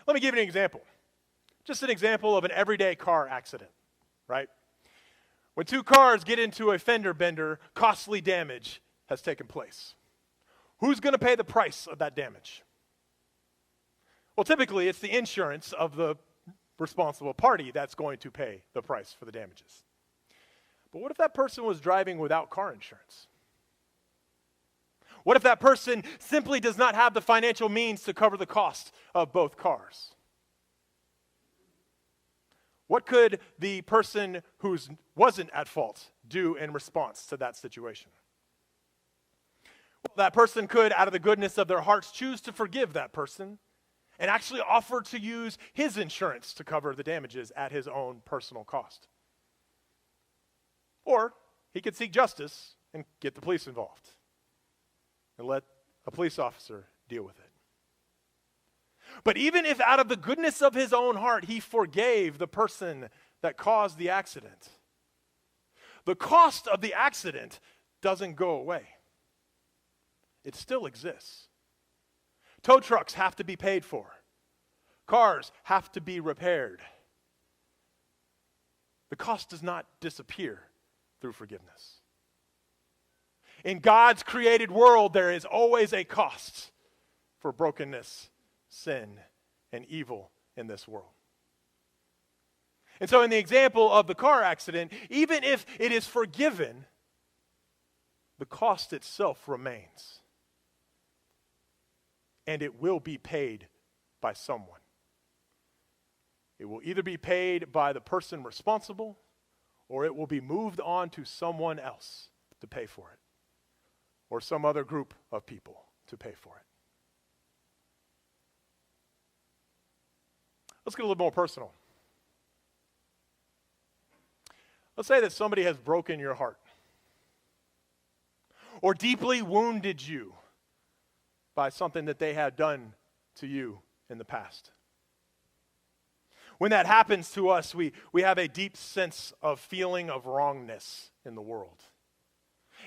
Let me give you an example. Just an example of an everyday car accident, right? When two cars get into a fender bender, costly damage has taken place. Who's going to pay the price of that damage? Well, typically it's the insurance of the responsible party that's going to pay the price for the damages. But what if that person was driving without car insurance? What if that person simply does not have the financial means to cover the cost of both cars? What could the person who wasn't at fault do in response to that situation? Well, that person could, out of the goodness of their hearts, choose to forgive that person and actually offer to use his insurance to cover the damages at his own personal cost. Or he could seek justice and get the police involved and let a police officer deal with it. But even if out of the goodness of his own heart he forgave the person that caused the accident, the cost of the accident doesn't go away. It still exists. Tow trucks have to be paid for. Cars have to be repaired. The cost does not disappear through forgiveness. In God's created world, there is always a cost for brokenness, sin, and evil in this world. And so in the example of the car accident, even if it is forgiven, the cost itself remains. And it will be paid by someone. It will either be paid by the person responsible, or it will be moved on to someone else to pay for it, or some other group of people to pay for it. Let's get a little more personal. Let's say that somebody has broken your heart or deeply wounded you by something that they had done to you in the past. When that happens to us, we have a deep sense of feeling of wrongness in the world.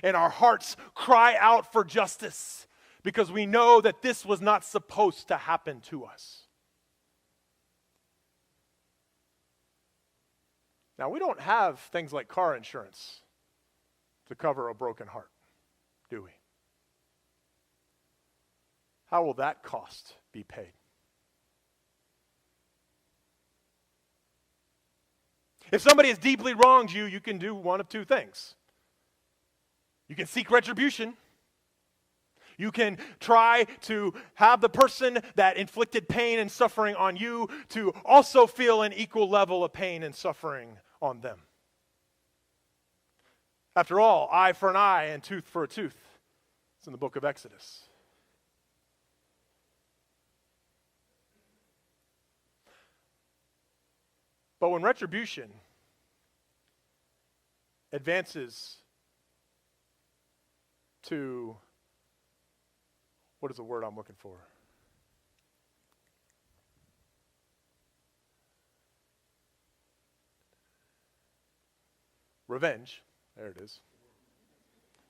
And our hearts cry out for justice because we know that this was not supposed to happen to us. Now, we don't have things like car insurance to cover a broken heart, do we? How will that cost be paid? If somebody has deeply wronged you, you can do one of two things. You can seek retribution. You can try to have the person that inflicted pain and suffering on you to also feel an equal level of pain and suffering on them. After all, eye for an eye and tooth for a tooth. It's in the book of Exodus. But when retribution advances to, what is the word I'm looking for? Revenge. There it is.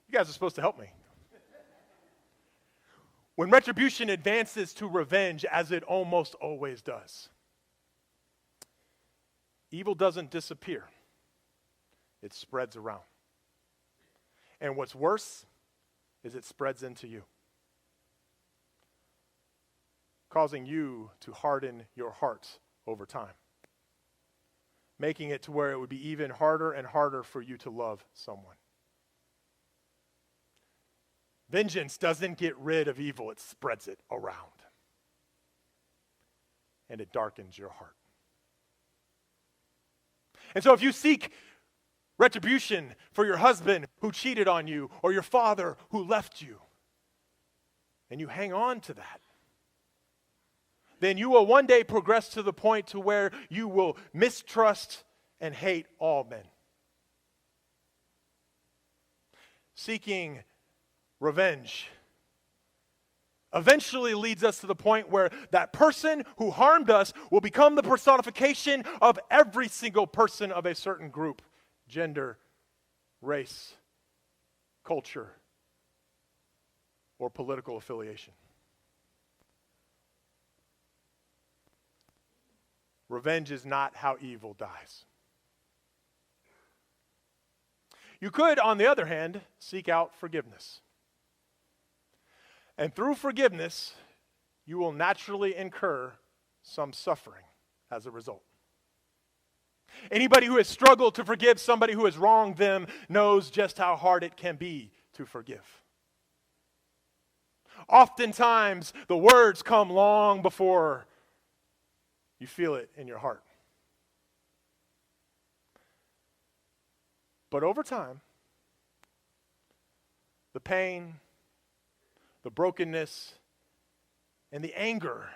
You guys are supposed to help me. When retribution advances to revenge, as it almost always does, evil doesn't disappear. It spreads around. And what's worse is it spreads into you, causing you to harden your heart over time, making it to where it would be even harder and harder for you to love someone. Vengeance doesn't get rid of evil, it spreads it around. And it darkens your heart. And so if you seek retribution for your husband who cheated on you, or your father who left you, and you hang on to that, then you will one day progress to the point to where you will mistrust and hate all men. Seeking revenge eventually leads us to the point where that person who harmed us will become the personification of every single person of a certain group, gender, race, culture, or political affiliation. Revenge is not how evil dies. You could, on the other hand, seek out forgiveness. And through forgiveness, you will naturally incur some suffering as a result. Anybody who has struggled to forgive somebody who has wronged them knows just how hard it can be to forgive. Oftentimes, the words come long before you feel it in your heart. But over time, the pain, the brokenness, and the anger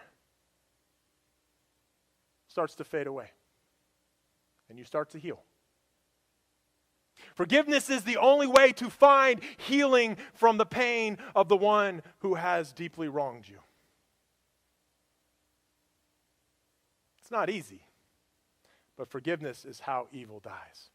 starts to fade away. And you start to heal. Forgiveness is the only way to find healing from the pain of the one who has deeply wronged you. It's not easy, but forgiveness is how evil dies.